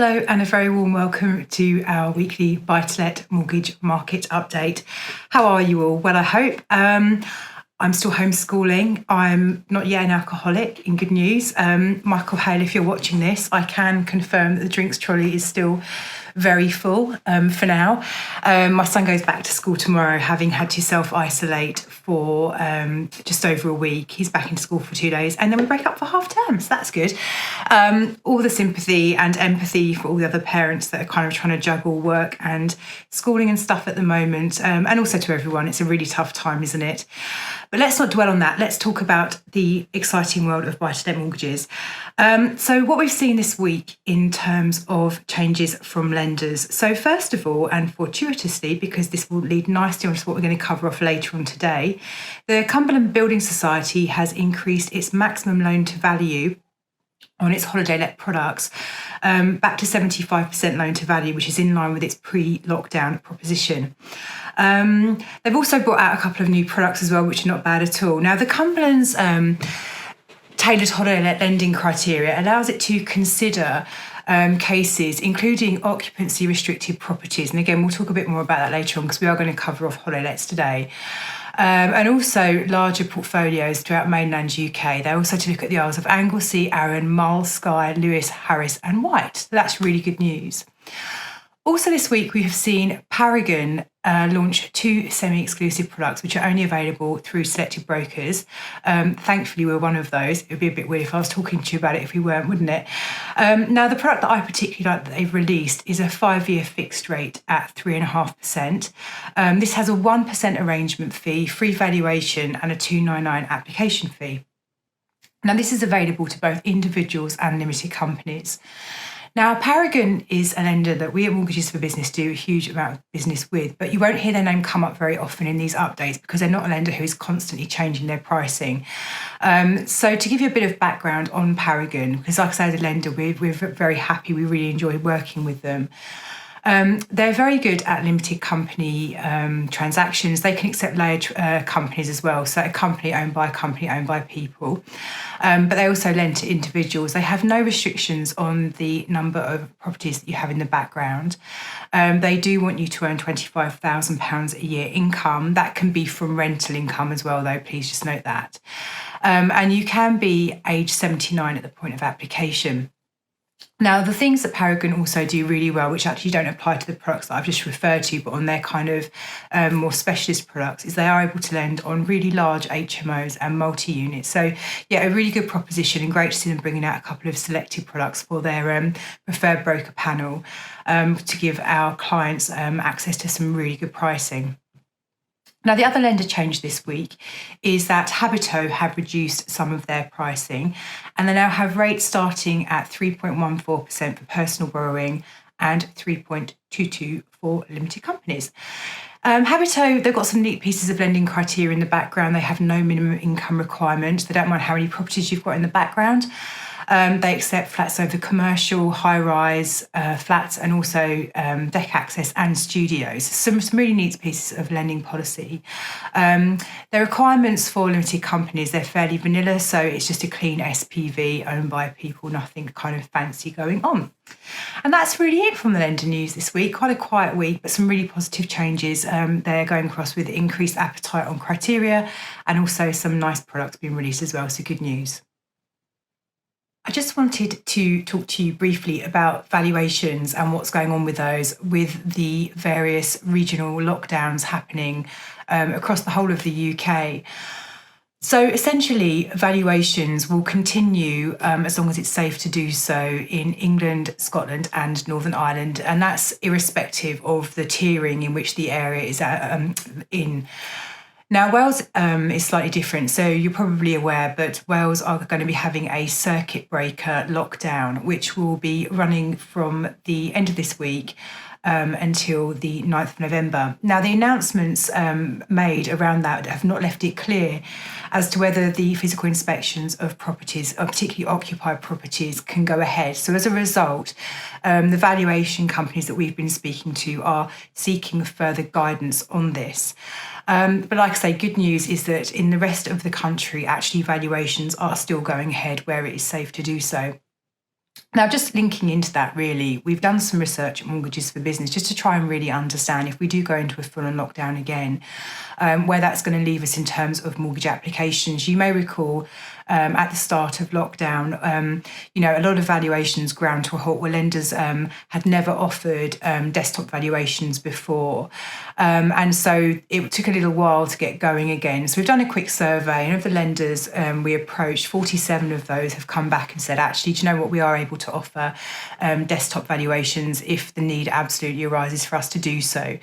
Hello and a very warm welcome to our weekly buy-to-let mortgage market update. How are you all? Well, I hope. I'm still homeschooling. I'm not yet an alcoholic, in good news. Michael Hale, if you're watching this, I can confirm that the drinks trolley is still very full for now. My son goes back to school tomorrow, having had to self-isolate for just over a week. He's back in school for 2 days, and then we break up for half term, so that's good. All the sympathy and empathy for all the other parents that are kind of trying to juggle work and schooling and stuff at the moment, and also to everyone. It's a really tough time, isn't it? But let's not dwell on that. Let's talk about the exciting world of buy-to-let mortgages. So what we've seen this week in terms of changes from lenders. So first of all, and fortuitously, because this will lead nicely on to what we're going to cover off later on today, the Cumberland Building Society has increased its maximum loan to value on its holiday let products back to 75% loan to value, which is in line with its pre-lockdown proposition. They've also brought out a couple of new products as well, which are not bad at all. Now, the Cumberland's tailored holiday let lending criteria allows it to consider cases including occupancy restricted properties. And again, we'll talk a bit more about that later on because we are going to cover off holiday lets today. And also larger portfolios throughout mainland UK. They're also to look at the Isles of Anglesey, Arran, Mull, Skye, Lewis, Harris and Wight. So that's really good news. Also this week, we have seen Paragon launch 2 semi-exclusive products, which are only available through selected brokers. Thankfully, we're one of those. It would be a bit weird if I was talking to you about it if we weren't, wouldn't it? Now, the product that I particularly like that they've released is a 5-year fixed rate at 3.5%. This has a 1% arrangement fee, free valuation and a 299 application fee. Now, this is available to both individuals and limited companies. Now, Paragon is a lender that we at Mortgages for Business do a huge amount of business with, but you won't hear their name come up very often in these updates because they're not a lender who is constantly changing their pricing. So to give you a bit of background on Paragon, because like I say, as a lender, we're very happy, we really enjoy working with them. They're very good at limited company transactions. They can accept layered companies as well, so a company owned by people. But they also lend to individuals. They have no restrictions on the number of properties that you have in the background. They do want you to earn £25,000 a year income. That can be from rental income as well, though, please just note that. And you can be age 79 at the point of application. Now, the things that Paragon also do really well, which actually don't apply to the products that I've just referred to, but on their kind of more specialist products, is they are able to lend on really large HMOs and multi-units. So, yeah, a really good proposition, and great to see them bringing out a couple of selected products for their preferred broker panel to give our clients access to some really good pricing. Now, the other lender change this week is that Habito have reduced some of their pricing, and they now have rates starting at 3.14% for personal borrowing and 3.22% for limited companies. Habito, they've got some neat pieces of lending criteria in the background. They have no minimum income requirement. They don't mind how many properties you've got in the background. They accept flats over commercial, high-rise flats, and also deck access and studios. Some really neat pieces of lending policy. The requirements for limited companies, they're fairly vanilla, so it's just a clean SPV owned by people, nothing kind of fancy going on. And that's really it from the lender news this week. Quite a quiet week, but some really positive changes. They're going across with increased appetite on criteria and also some nice products being released as well, so good news. I just wanted to talk to you briefly about valuations and what's going on with those, with the various regional lockdowns happening across the whole of the UK. So essentially, valuations will continue as long as it's safe to do so in England, Scotland and Northern Ireland, and that's irrespective of the tiering in which the area is in. Now, Wales is slightly different, so you're probably aware, but Wales are going to be having a circuit breaker lockdown, which will be running from the end of this week until the 9th of November. Now, the announcements made around that have not left it clear as to whether the physical inspections of properties, particularly occupied properties, can go ahead. So as a result, the valuation companies that we've been speaking to are seeking further guidance on this. But like I say, good news is that in the rest of the country, actually valuations are still going ahead where it is safe to do so. Now, just linking into that, really, we've done some research at Mortgages for Business just to try and really understand if we do go into a full-on lockdown again, where that's going to leave us in terms of mortgage applications. You may recall at the start of lockdown, a lot of valuations ground to a halt where lenders had never offered desktop valuations before. And so it took a little while to get going again. So we've done a quick survey, and of the lenders we approached, 47 of those have come back and said, actually, do you know what, we are able to offer desktop valuations if the need absolutely arises for us to do so.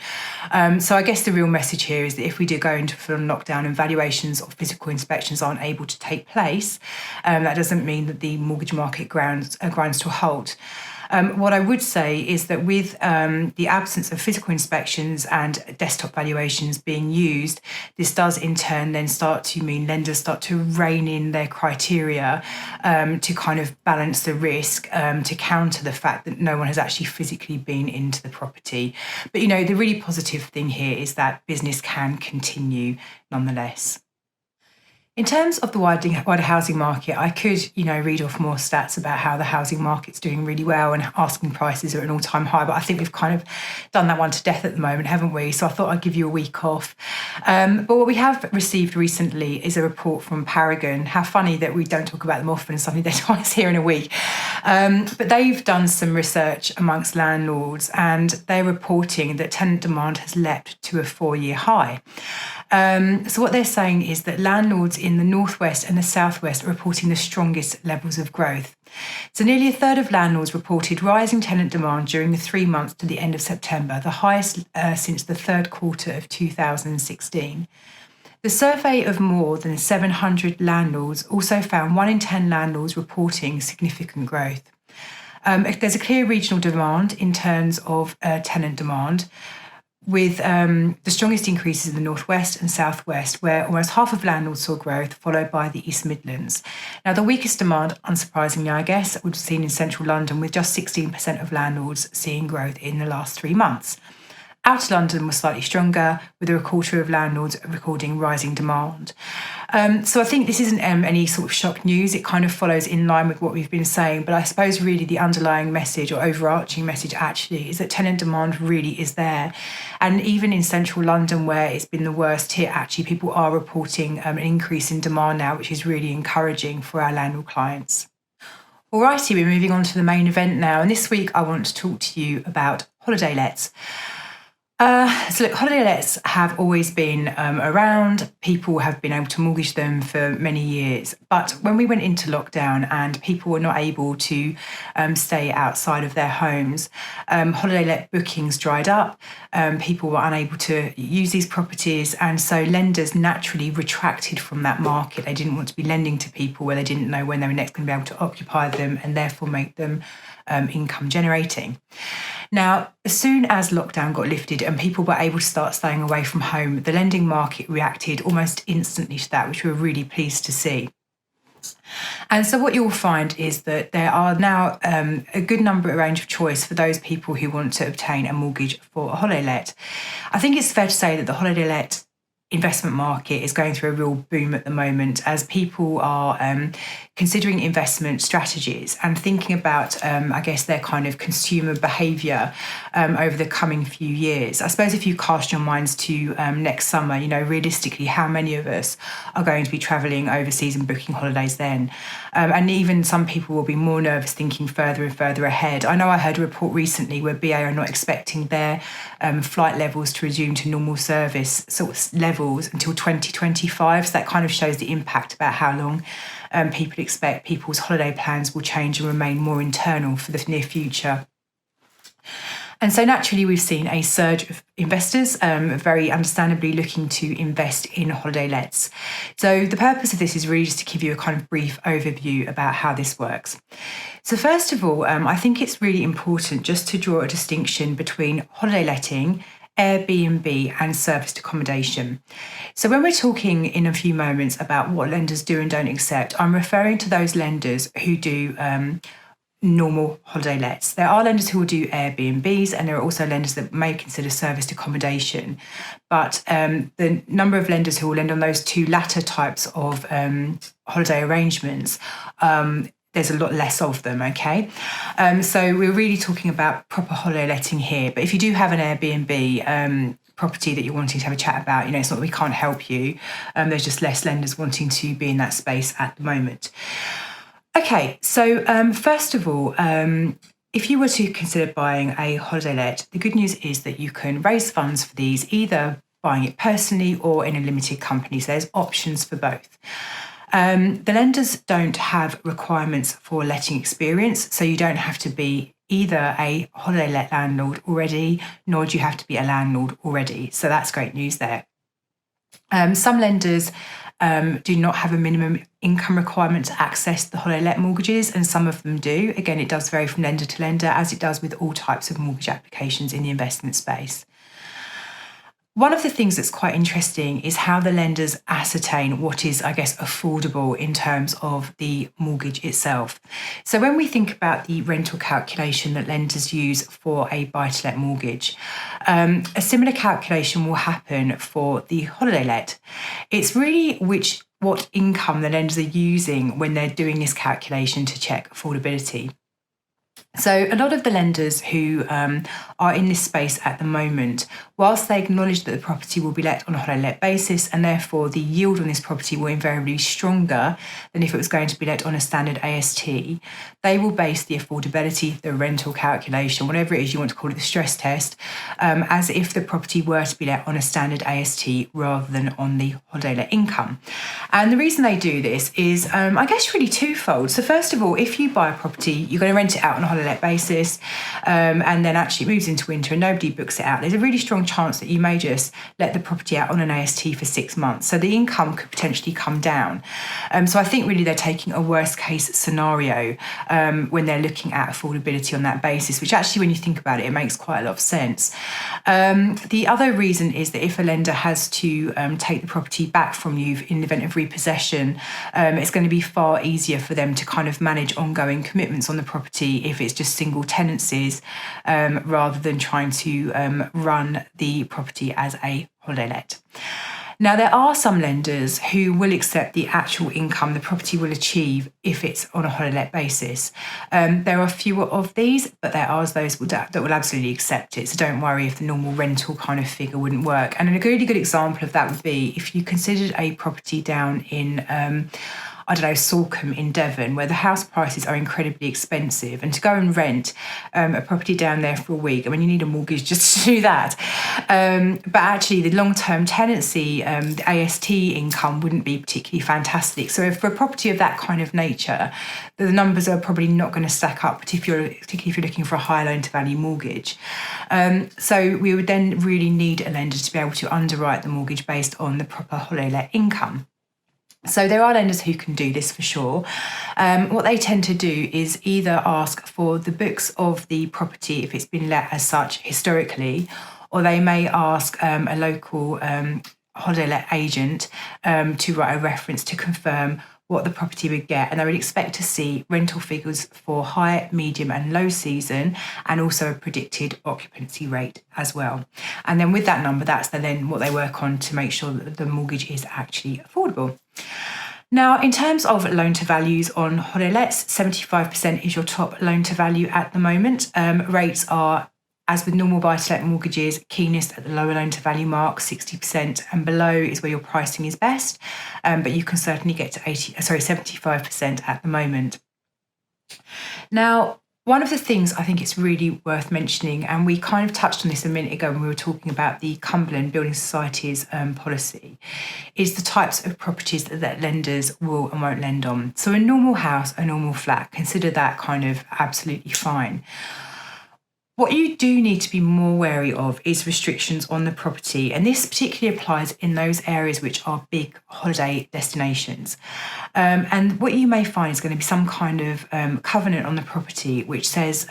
So I guess the real message here is that if we do go into full lockdown and valuations or physical inspections aren't able to take place, that doesn't mean that the mortgage market grinds to a halt. What I would say is that with the absence of physical inspections and desktop valuations being used, this does in turn then start to mean lenders start to rein in their criteria to kind of balance the risk, to counter the fact that no one has actually physically been into the property. But, the really positive thing here is that business can continue nonetheless. In terms of the wider housing market, I could, read off more stats about how the housing market's doing really well and asking prices are at an all-time high, but I think we've kind of done that one to death at the moment, haven't we? So I thought I'd give you a week off. But what we have received recently is a report from Paragon. How funny that we don't talk about them often and suddenly they're twice here in a week. But they've done some research amongst landlords and they're reporting that tenant demand has leapt to a 4-year high. So what they're saying is that landlords in the northwest and the southwest are reporting the strongest levels of growth. So nearly a third of landlords reported rising tenant demand during the 3 months to the end of September, the highest since the third quarter of 2016. The survey of more than 700 landlords also found 1 in 10 landlords reporting significant growth. There's a clear regional demand in terms of tenant demand, with the strongest increases in the northwest and southwest, where almost half of landlords saw growth, followed by the East Midlands. Now, the weakest demand, unsurprisingly, I guess, we've seen in central London, with just 16% of landlords seeing growth in the last 3 months. Outer London was slightly stronger, with a quarter of landlords recording rising demand. So I think this isn't any sort of shock news. It kind of follows in line with what we've been saying. But I suppose really the underlying message or overarching message actually is that tenant demand really is there. And even in central London, where it's been the worst hit, actually people are reporting an increase in demand now, which is really encouraging for our landlord clients. Alrighty, we're moving on to the main event now. And this week I want to talk to you about holiday lets. So look, holiday lets have always been around. People have been able to mortgage them for many years. But when we went into lockdown and people were not able to stay outside of their homes, holiday let bookings dried up. People were unable to use these properties. And so lenders naturally retracted from that market. They didn't want to be lending to people where they didn't know when they were next going to be able to occupy them and therefore make them income generating. Now, as soon as lockdown got lifted and people were able to start staying away from home, the lending market reacted almost instantly to that, which we were really pleased to see. And so what you'll find is that there are now a good range of choice for those people who want to obtain a mortgage for a holiday let. I think it's fair to say that the holiday let investment market is going through a real boom at the moment as people are considering investment strategies and thinking about, I guess, their kind of consumer behaviour over the coming few years. I suppose if you cast your minds to next summer, realistically, how many of us are going to be travelling overseas and booking holidays then? And even some people will be more nervous thinking further and further ahead. I know I heard a report recently where BA are not expecting their flight levels to resume to normal service sort of levels until 2025. So that kind of shows the impact about how long people expect people's holiday plans will change and remain more internal for the near future. And so naturally, we've seen a surge of investors, very understandably looking to invest in holiday lets. So the purpose of this is really just to give you a kind of brief overview about how this works. So first of all, I think it's really important just to draw a distinction between holiday letting, Airbnb and serviced accommodation. So when we're talking in a few moments about what lenders do and don't accept, I'm referring to those lenders who do normal holiday lets. There are lenders who will do Airbnbs and there are also lenders that may consider serviced accommodation. But the number of lenders who will lend on those two latter types of holiday arrangements there's a lot less of them, okay? So we're really talking about proper holiday letting here. But if you do have an Airbnb property that you're wanting to have a chat about, it's not that we can't help you. There's just less lenders wanting to be in that space at the moment. Okay, so first of all, if you were to consider buying a holiday let, the good news is that you can raise funds for these, either buying it personally or in a limited company. So there's options for both. The lenders don't have requirements for letting experience, so you don't have to be either a holiday let landlord already, nor do you have to be a landlord already. So that's great news there. Some lenders do not have a minimum income requirement to access the holiday let mortgages, and some of them do. Again, it does vary from lender to lender, as it does with all types of mortgage applications in the investment space. One of the things that's quite interesting is how the lenders ascertain what is, I guess, affordable in terms of the mortgage itself. So when we think about the rental calculation that lenders use for a buy-to-let mortgage, a similar calculation will happen for the holiday let. It's really what income the lenders are using when they're doing this calculation to check affordability. So a lot of the lenders who are in this space at the moment, whilst they acknowledge that the property will be let on a holiday let basis, and therefore the yield on this property will invariably be stronger than if it was going to be let on a standard AST, they will base the affordability, the rental calculation, whatever it is you want to call it, the stress test, as if the property were to be let on a standard AST rather than on the holiday let income. And the reason they do this is, I guess, really twofold. So first of all, if you buy a property, you're going to rent it out on a holiday let basis, and then actually it moves into winter and nobody books it out, there's a really strong chance that you may just let the property out on an AST for 6 months. So the income could potentially come down. So I think really they're taking a worst case scenario when they're looking at affordability on that basis, which actually, when you think about it, it makes quite a lot of sense. The other reason is that if a lender has to take the property back from you in the event of repossession, it's going to be far easier for them to kind of manage ongoing commitments on the property if it's just single tenancies, rather than trying to run the property as a holiday let. Now, there are some lenders who will accept the actual income the property will achieve if it's on a holiday let basis. There are fewer of these, but there are those that will absolutely accept it. So don't worry if the normal rental kind of figure wouldn't work. And a really good example of that would be if you considered a property down in Salcombe in Devon, where the house prices are incredibly expensive, and to go and rent a property down there for a week, I mean, you need a mortgage just to do that. But actually, the long-term tenancy, the AST income wouldn't be particularly fantastic. So for a property of that kind of nature, the numbers are probably not going to stack up, particularly if you're looking for a high loan-to-value mortgage. So we would then really need a lender to be able to underwrite the mortgage based on the proper holiday let income. So there are lenders who can do this for sure. What they tend to do is either ask for the books of the property if it's been let as such historically, or they may ask a local holiday let agent to write a reference to confirm what the property would get, and they would expect to see rental figures for high, medium and low season, and also a predicted occupancy rate as well. And then with that number, that's then what they work on to make sure that the mortgage is actually affordable. Now, in terms of loan to values on holiday lets, 75% is your top loan to value at the moment. Rates are, as with normal buy-to-let mortgages, keenest at the lower loan-to-value mark, 60%, and below is where your pricing is best. But you can certainly get to 75% at the moment. Now, one of the things I think it's really worth mentioning, and we kind of touched on this a minute ago when we were talking about the Cumberland Building Society's policy, is the types of properties that lenders will and won't lend on. So a normal house, a normal flat, consider that kind of absolutely fine. What you do need to be more wary of is restrictions on the property, and this particularly applies in those areas which are big holiday destinations. And what you may find is going to be some kind of covenant on the property which says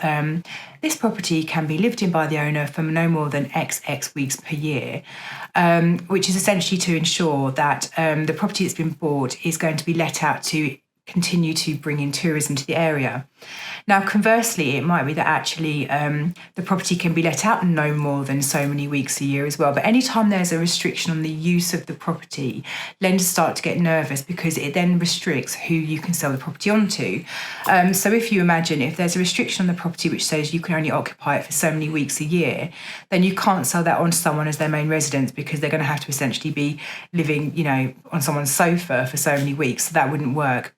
this property can be lived in by the owner for no more than X weeks per year, which is essentially to ensure that the property that's been bought is going to be let out to continue to bring in tourism to the area. Now, conversely, it might be that actually the property can be let out no more than so many weeks a year as well. But anytime there's a restriction on the use of the property, lenders start to get nervous because it then restricts who you can sell the property onto. So if you imagine if there's a restriction on the property which says you can only occupy it for so many weeks a year, then you can't sell that on to someone as their main residence because they're going to have to essentially be living, on someone's sofa for so many weeks. So that wouldn't work.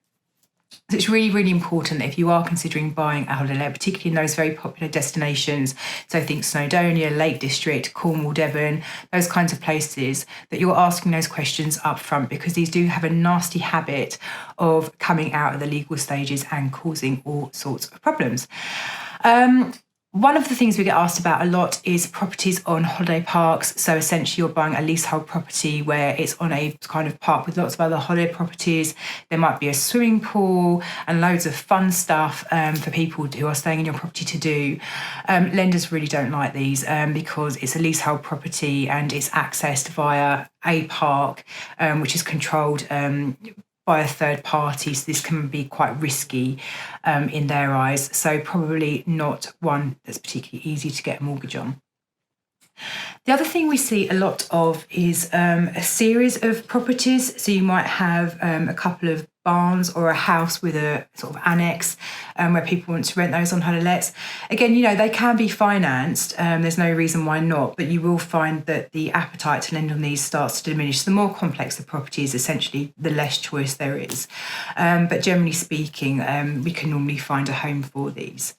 So it's really, really important that if you are considering buying a holiday let, particularly in those very popular destinations, so think Snowdonia, Lake District, Cornwall, Devon, those kinds of places, that you're asking those questions up front, because these do have a nasty habit of coming out at the legal stages and causing all sorts of problems. One of the things we get asked about a lot is properties on holiday parks. So essentially you're buying a leasehold property where it's on a kind of park with lots of other holiday properties. There might be a swimming pool and loads of fun stuff for people who are staying in your property to do. Lenders really don't like these because it's a leasehold property and it's accessed via a park, which is controlled by a third party, so this can be quite risky in their eyes. So probably not one that's particularly easy to get a mortgage on. The other thing we see a lot of is a series of properties. So you might have a couple of barns or a house with a sort of annex where people want to rent those on holiday lets. Again, they can be financed. There's no reason why not, but you will find that the appetite to lend on these starts to diminish. The more complex the property is, essentially, the less choice there is. But generally speaking, we can normally find a home for these.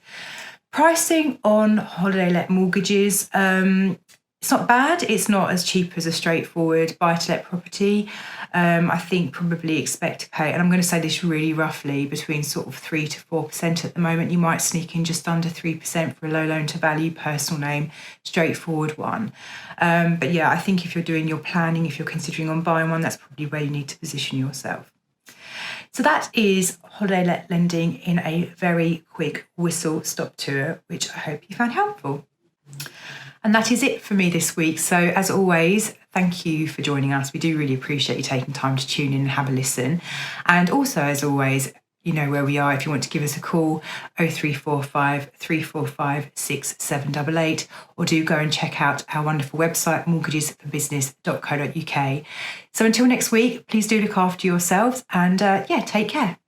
Pricing on holiday let mortgages, it's not bad. It's not as cheap as a straightforward buy-to-let property. I think probably expect to pay, and I'm going to say this really roughly, between sort of 3 to 4% at the moment. You might sneak in just under 3% for a low loan to value personal name, straightforward one. But yeah, I think if you're doing your planning, if you're considering on buying one, that's probably where you need to position yourself. So that is holiday let lending in a very quick whistle-stop tour, which I hope you found helpful. And that is it for me this week. So as always, thank you for joining us. We do really appreciate you taking time to tune in and have a listen. And also, as always, you know where we are. If you want to give us a call, 0345 345 6788, or do go and check out our wonderful website, mortgagesforbusiness.co.uk. So until next week, please do look after yourselves and take care.